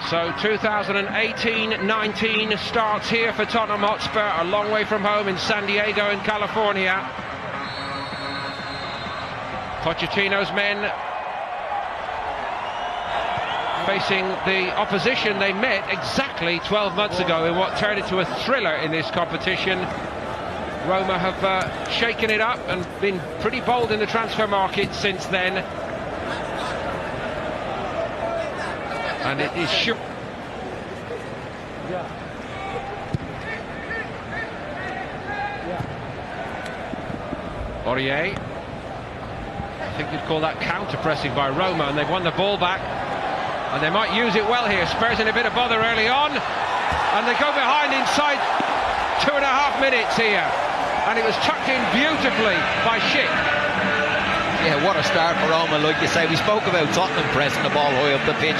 So 2018-19 starts here for Tottenham Hotspur, a long way from home in San Diego in California. Pochettino's men facing the opposition they met exactly 12 months ago in what turned into a thriller in this competition. Roma have shaken it up and been pretty bold in the transfer market since then. And it is sure. Aurier. I think you'd call that counter-pressing by Roma, and they've won the ball back. And they might use it well here. Spurs in a bit of bother early on. And they go behind inside 2.5 minutes here. And it was tucked in beautifully by Schick. Yeah, what a start for Roma, like you say. We spoke about Tottenham pressing the ball high up the pitch,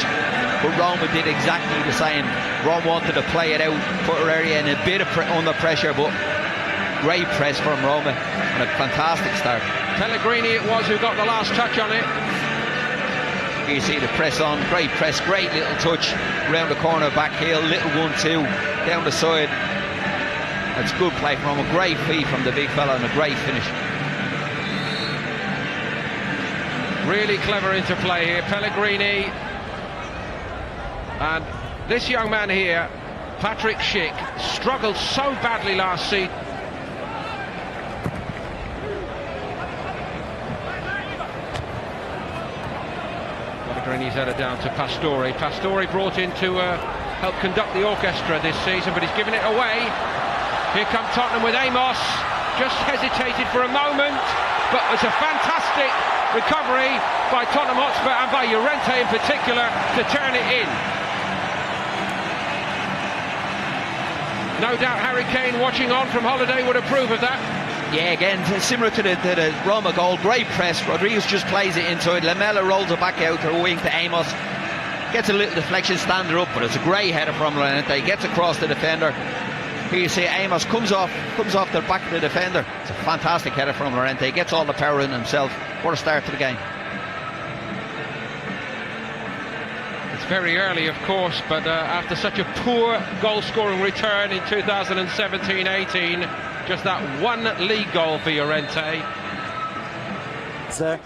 but Roma did exactly the same. Roma wanted to play it out, put her area in a bit of under pressure, but great press from Roma and a fantastic start. Pellegrini it was who got the last touch on it. You see the press on, great press, great little touch around the corner, back heel, little 1-2 down the side. That's good play from him, a great feed from the big fella and a great finish. Really clever interplay here, Pellegrini. And this young man here, Patrick Schick, struggled so badly last season. Pellegrini's headed down to Pastore. Pastore brought in to help conduct the orchestra this season, but he's given it away. Here come Tottenham with Amos. Just hesitated for a moment, but it's a fantastic recovery by Tottenham Hotspur and by Llorente in particular to turn it in. No doubt Harry Kane watching on from holiday would approve of that. Yeah, again, similar to the Roma goal, great press. Rodriguez just plays it inside. Lamela rolls it back out to the wing to Amos. Gets a little deflection, stand her up, but it's a great header from Llorente. Gets across the defender. Here you see Amos comes off the back of the defender. It's a fantastic header from Llorente. Gets all the power in himself. What a start to the game. It's very early, of course, but after such a poor goal-scoring return in 2017-18, just that one league goal for Llorente. There.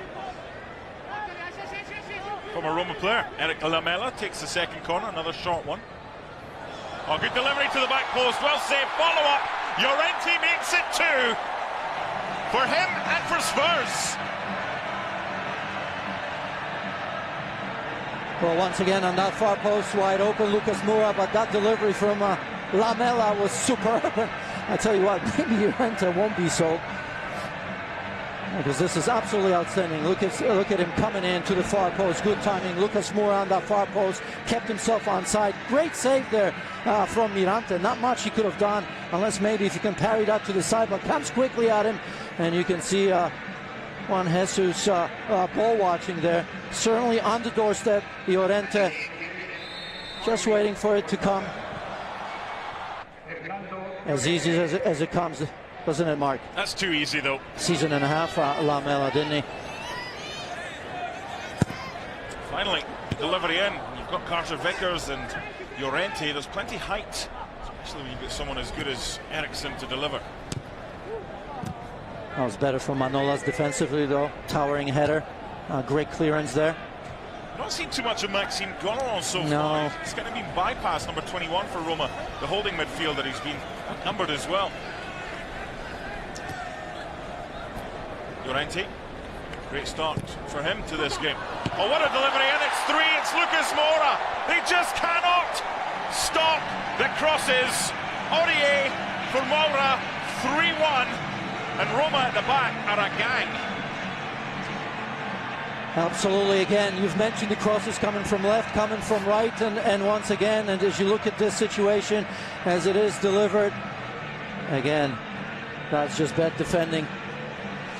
From a Roma player, Eric Lamela takes the second corner, another short one. Oh, good delivery to the back post, well saved, follow-up. Llorente makes it 2 for him and for Spurs. Well, once again on that far post, wide open, Lucas Moura, but that delivery from Lamela was superb. I tell you what, maybe Llorente won't be so, because this is absolutely outstanding. Look at him coming in to the far post. Good timing. Lucas Moura on that far post, kept himself on side. Great save there from Llorente. Not much he could have done, unless maybe if you can parry that to the side, but comes quickly at him, and you can see Juan Jesus ball watching there. Certainly on the doorstep, Llorente, just waiting for it to come. As easy as it comes, doesn't it, Mark? That's too easy, though. Season and a half, Lamela, didn't he? Finally, delivery in. You've got Carter Vickers and Llorente. There's plenty height, especially when you've got someone as good as Eriksson to deliver. That was better from Manolas defensively, though. Towering header. Great clearance there. Not seen too much of Maxime Gollorn so far. He's going to be bypassed, number 21 for Roma, the holding midfielder. He's been numbered as well. Llorente, great start for him to this game. Oh, what a delivery, and it's 3, it's Lucas Moura. They just cannot stop the crosses. Aurier for Moura, 3-1, and Roma at the back are a gang. Absolutely. Again, you've mentioned the crosses coming from left, coming from right, and once again, and as you look at this situation as it is delivered, again, that's just bad defending,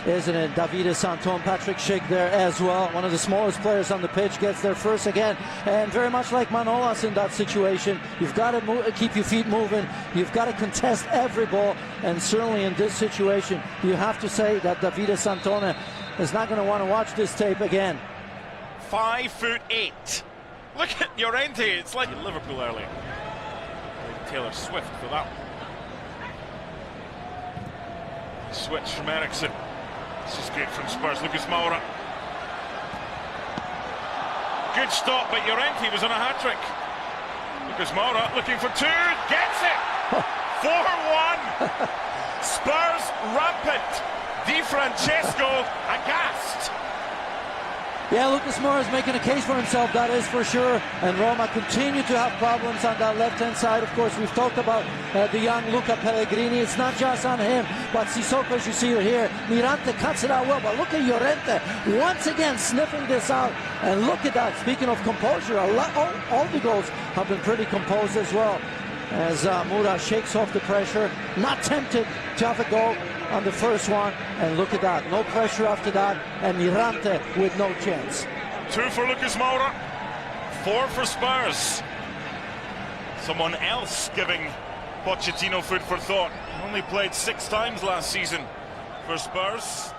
isn't it? Davide Santon, Patrick Schick there as well. One of the smallest players on the pitch gets there first again, and very much like Manolas in that situation, you've got to keep your feet moving, you've got to contest every ball, and certainly in this situation you have to say that Davide Santon is not going to want to watch this tape again. 5'8", Look at Llorente, it's like Liverpool early. Taylor Swift for that one. Switch from Ericsson. This is great from Spurs. Lucas Moura. Good stop, but Llorente was on a hat-trick. Lucas Moura looking for two, gets it! 4-1! Spurs rampant. Di Francesco aghast. Yeah, Lucas Moura is making a case for himself, that is for sure. And Roma continue to have problems on that left-hand side. Of course, we've talked about the young Luca Pellegrini. It's not just on him, but Sissoko, as you see here, Mirante cuts it out well. But look at Llorente once again sniffing this out. And look at that. Speaking of composure, all the goals have been pretty composed as well. As Moura shakes off the pressure, not tempted to have a goal on the first one, and look at that, no pressure after that, and Mirante with no chance. 2 for Lucas Moura, 4 for Spurs. Someone else giving Pochettino food for thought. Only played 6 times last season for Spurs.